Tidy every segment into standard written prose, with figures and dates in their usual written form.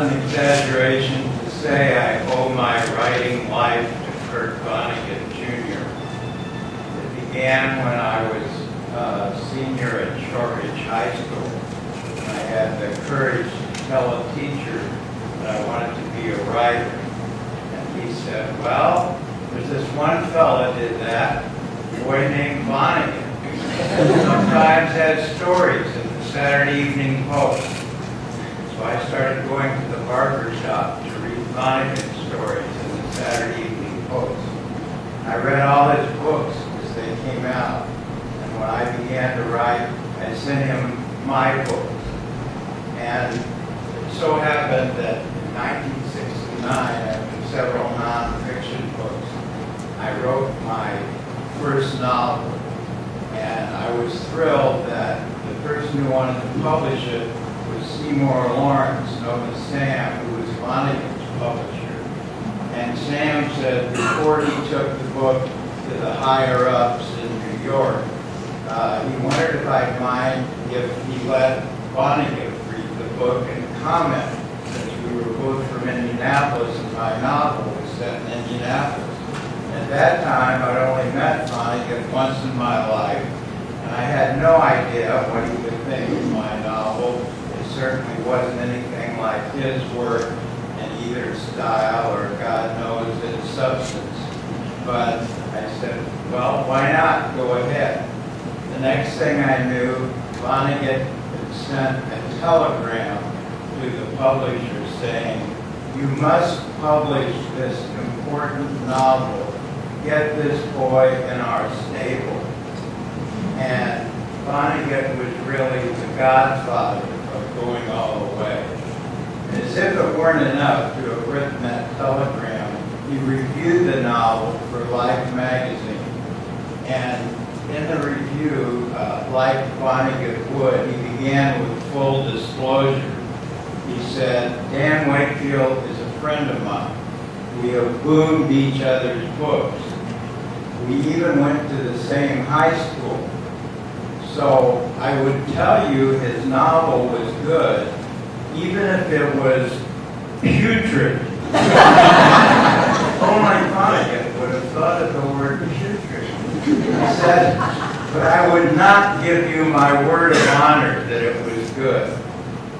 not an exaggeration to say I owe my writing life to Kurt Vonnegut, Jr. It began when I was a senior at Shortridge High School. I had the courage to tell a teacher that I wanted to be a writer. And he said, well, there's this one fella did that, a boy named Vonnegut. Sometimes has stories in the Saturday Evening Post. So I started going to the barber shop to read Vonnegut stories in the Saturday Evening Post. I read all his books as they came out. And when I began to write, I sent him my books. And it so happened that in 1969, after several nonfiction books, I wrote my first novel. And I was thrilled that the person who wanted to publish it was Seymour Lawrence, known as Sam, who was Vonnegut's publisher. And Sam said before he took the book to the higher-ups in New York, he wondered if I'd mind if he let Vonnegut read the book and comment, since we were both from Indianapolis and my novel was set in Indianapolis. At that time, I'd only met Vonnegut once in my life, and I had no idea what he would think of my novel. It certainly wasn't anything like his work in either style or, God knows, in substance. But I said, well, why not? Go ahead. The next thing I knew, Vonnegut had sent a telegram to the publisher saying, you must publish this important novel. Get this boy in our stable. And Vonnegut was really the godfather of going all the way. As if it weren't enough to have written that telegram, he reviewed the novel for Life magazine. And in the review, like Vonnegut would, he began with full disclosure. He said, Dan Wakefield is a friend of mine. We have boomed each other's books. We even went to the same high school. So I would tell you his novel was good, even if it was putrid. Only Vonnegut would have thought of the word putrid. He said, but I would not give you my word of honor that it was good.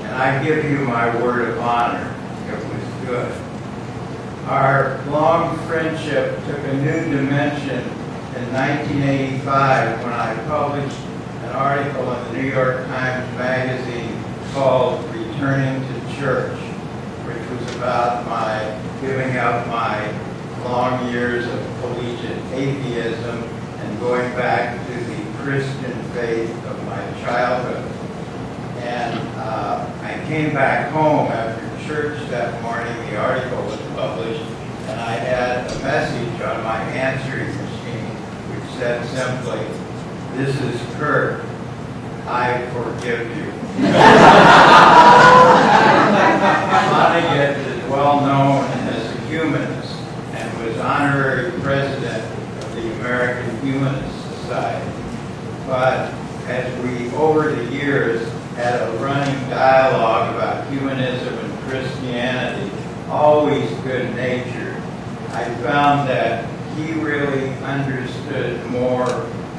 And I give you my word of honor, it was good. Our long friendship took a new dimension in 1985 when I published an article in the New York Times Magazine called Returning to Church, which was about my giving up my long years of collegiate atheism and going back to the Christian faith of my childhood. And I came back home after church that morning. The article was published, and I had a message on my answering machine which said simply, "This is Kurt. I forgive you." Vonnegut is well known as a humanist and was honorary president of the American Humanist Society. But as we, over the years, had a running dialogue about humanism and Christianity, always good-natured, I found that he really understood more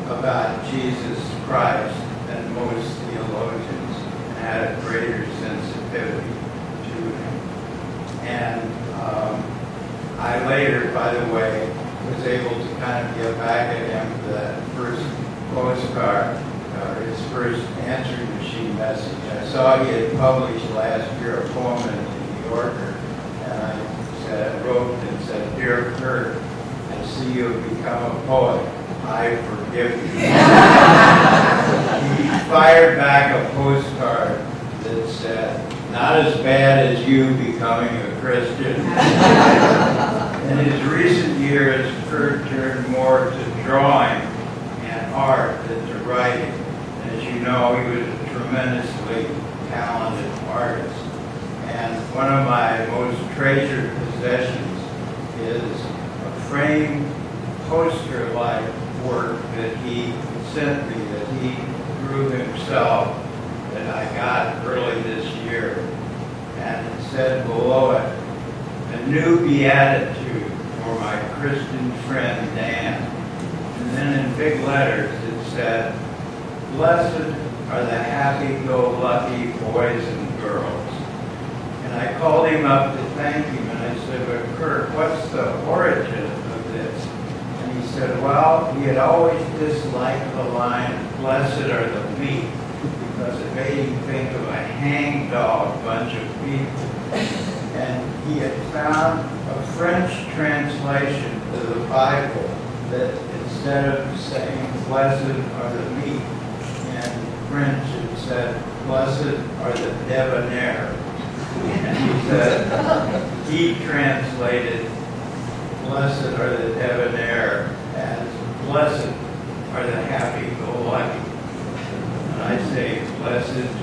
about Jesus Christ than most theologians and had a greater sensitivity to him. And I later, by the way, was able to kind of get back at him for that first postcard, his first answering machine message. I saw he had published last year a poem in the New Yorker, and I wrote and said, "Dear Kurt, I see you have become a poet. I forgive you." He fired back a postcard that said, "Not as bad as you becoming a Christian." In his recent years, Kurt turned more to drawing and art than to writing. And as you know, he was a tremendously talented artist. And one of my most treasured possessions is a framed poster-like work that he sent me, that he drew himself, that I got early this year. And it's said below it, a new beatitude for my Christian friend Dan. And then in big letters it said, blessed are the happy-go-lucky boys and girls. And I called him up to thank him, and I said, but Kurt, what's the origin of this? And he said, well, he had always disliked the line, blessed are the meek, because it made him think of a hangdog bunch of people. And he had found a French translation to the Bible that instead of saying, blessed are the meek, in French it said, blessed are the debonair. And he said, he translated, blessed are the debonair as blessed are the happy-go-lucky. And I say, blessed